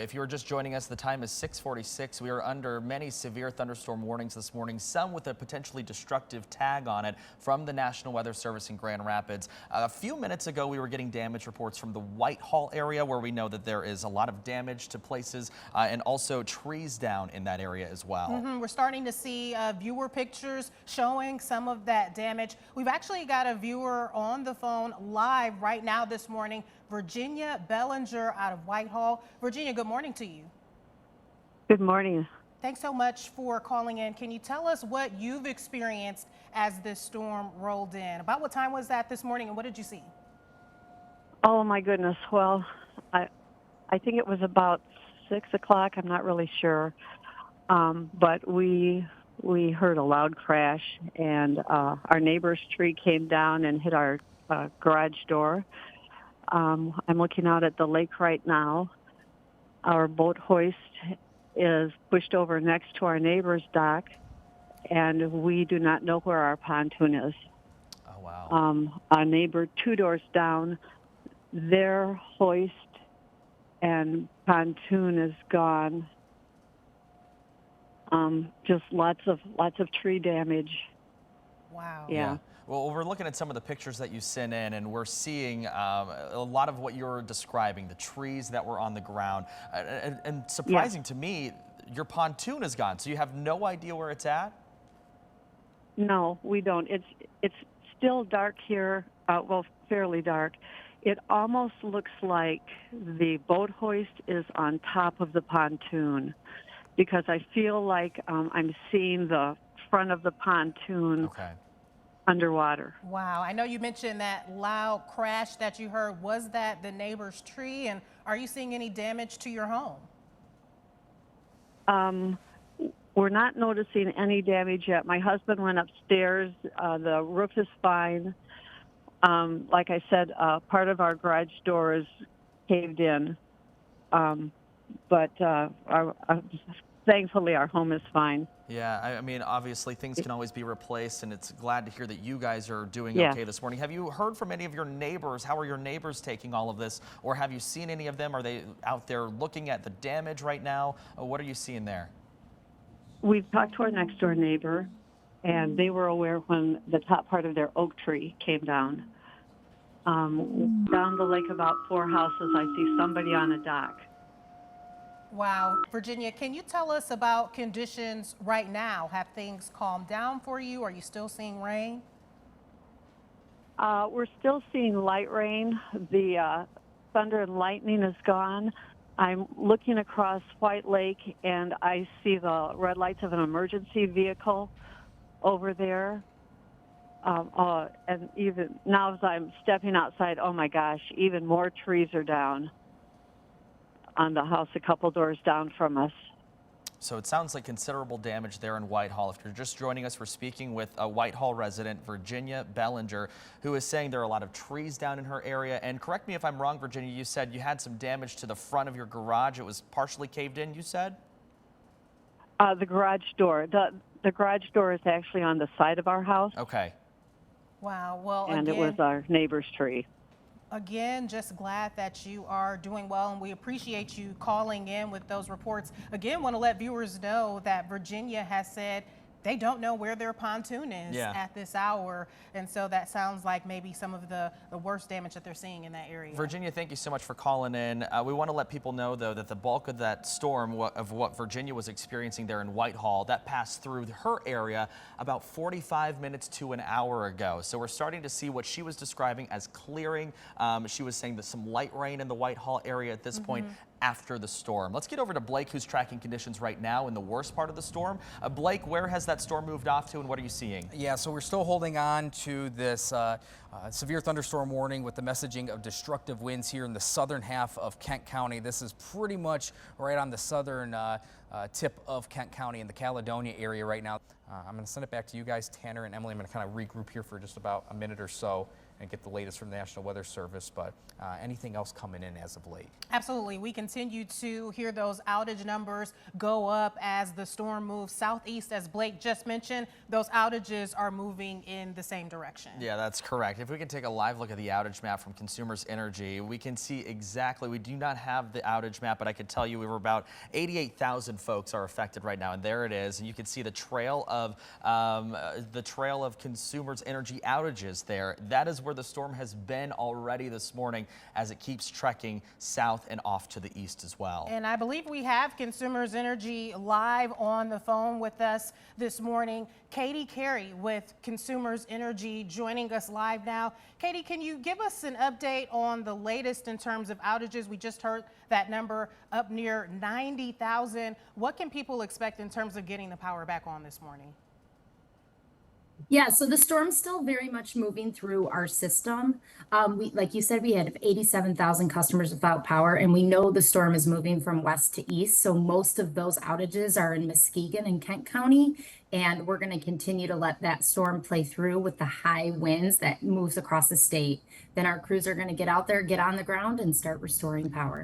If you're just joining us, the time is 6:46. We are under many severe thunderstorm warnings this morning, some with a potentially destructive tag on it from the National Weather Service in Grand Rapids. A few minutes ago, we were getting damage reports from the Whitehall area, where we know that there is a lot of damage to places and also trees down in that area as well. We're starting to see viewer pictures showing some of that damage. We've actually got a viewer on the phone live right now this morning, Virginia Bellinger out of Whitehall. Virginia, good morning to you. Good morning. Thanks so much for calling in. Can you tell us what you've experienced as this storm rolled in? About what time was that this morning and what did you see? Oh my goodness. Well, I think it was about 6 o'clock. I'm not really sure. But we heard a loud crash, and our neighbor's tree came down and hit our garage door. I'm looking out at the lake right now. Our boat hoist is pushed over next to our neighbor's dock, and we do not know where our pontoon is. Oh, wow. Our neighbor 2 doors down, their hoist and pontoon is gone. Just lots of tree damage. Wow. Yeah. Well, we're looking at some of the pictures that you sent in, and we're seeing a lot of what you're describing, the trees that were on the ground. And surprising to me, your pontoon is gone, so you have no idea where it's at? No, we don't. It's still dark here, well, fairly dark. It almost looks like the boat hoist is on top of the pontoon, because I feel like I'm seeing the front of the pontoon underwater. Wow. I know you mentioned that loud crash that you heard. Was that the neighbor's tree? And are you seeing any damage to your home? We're not noticing any damage yet. My husband went upstairs. The roof is fine. Like I said, part of our garage door is caved in. But thankfully, our home is fine. Yeah, I mean, obviously things can always be replaced, and it's glad to hear that you guys are doing okay this morning. Have you heard from any of your neighbors? How are your neighbors taking all of this? Or have you seen any of them? Are they out there looking at the damage right now? What are you seeing there? We've talked to our next door neighbor, and they were aware when the top part of their oak tree came down. Down the lake about 4 houses, I see somebody on a dock. Wow. Virginia, can you tell us about conditions right now? Have things calmed down for you? Are you still seeing rain? We're still seeing light rain. The thunder and lightning is gone. I'm looking across White Lake, and I see the red lights of an emergency vehicle over there. And even now as I'm stepping outside, oh my gosh, even more trees are down on the house a couple doors down from us. So it sounds like considerable damage there in Whitehall. If you're just joining us, we're speaking with a Whitehall resident, Virginia Bellinger, who is saying there are a lot of trees down in her area. And correct me if I'm wrong, Virginia, you said you had some damage to the front of your garage. It was partially caved in, you said? The garage door. The garage door is actually on the side of our house. Okay. Wow. Well, and again, it was our neighbor's tree. Again, just glad that you are doing well, and we appreciate you calling in with those reports. Again, want to let viewers know that Virginia has said they don't know where their pontoon is at this hour, and so that sounds like maybe some of the worst damage that they're seeing in that area. Virginia, thank you so much for calling in. We want to let people know, though, that the bulk of that storm, of what Virginia was experiencing there in Whitehall, that passed through her area about 45 minutes to an hour ago. So we're starting to see what she was describing as clearing. She was saying that some light rain in the Whitehall area at this point after the storm. Let's get over to Blake, who's tracking conditions right now in the worst part of the storm. Blake, where has that storm moved off to, and what are you seeing? Yeah, so we're still holding on to this severe thunderstorm warning with the messaging of destructive winds here in the southern half of Kent County. This is pretty much right on the southern tip of Kent County in the Caledonia area right now. I'm going to send it back to you guys, Tanner and Emily. I'm going to kind of regroup here for just about a minute or so, and get the latest from the National Weather Service. But anything else coming in as of late? Absolutely. We continue to hear those outage numbers go up as the storm moves southeast. As Blake just mentioned, those outages are moving in the same direction. Yeah, that's correct. If we can take a live look at the outage map from Consumers Energy, we can see exactly, we do not have the outage map, but I could tell you we were about 88,000 folks are affected right now, and there it is. And you can see the trail of Consumers Energy outages there. That is where the storm has been already this morning as it keeps trekking south and off to the east as well. And I believe we have Consumers Energy live on the phone with us this morning. Katie Carey with Consumers Energy joining us live now. Katie, can you give us an update on the latest in terms of outages? We just heard that number up near 90,000. What can people expect in terms of getting the power back on this morning? Yeah, so the storm's still very much moving through our system. Like you said, we had 87,000 customers without power, and we know the storm is moving from west to east. So most of those outages are in Muskegon and Kent County, and we're going to continue to let that storm play through with the high winds that moves across the state. Then our crews are going to get out there, get on the ground, and start restoring power.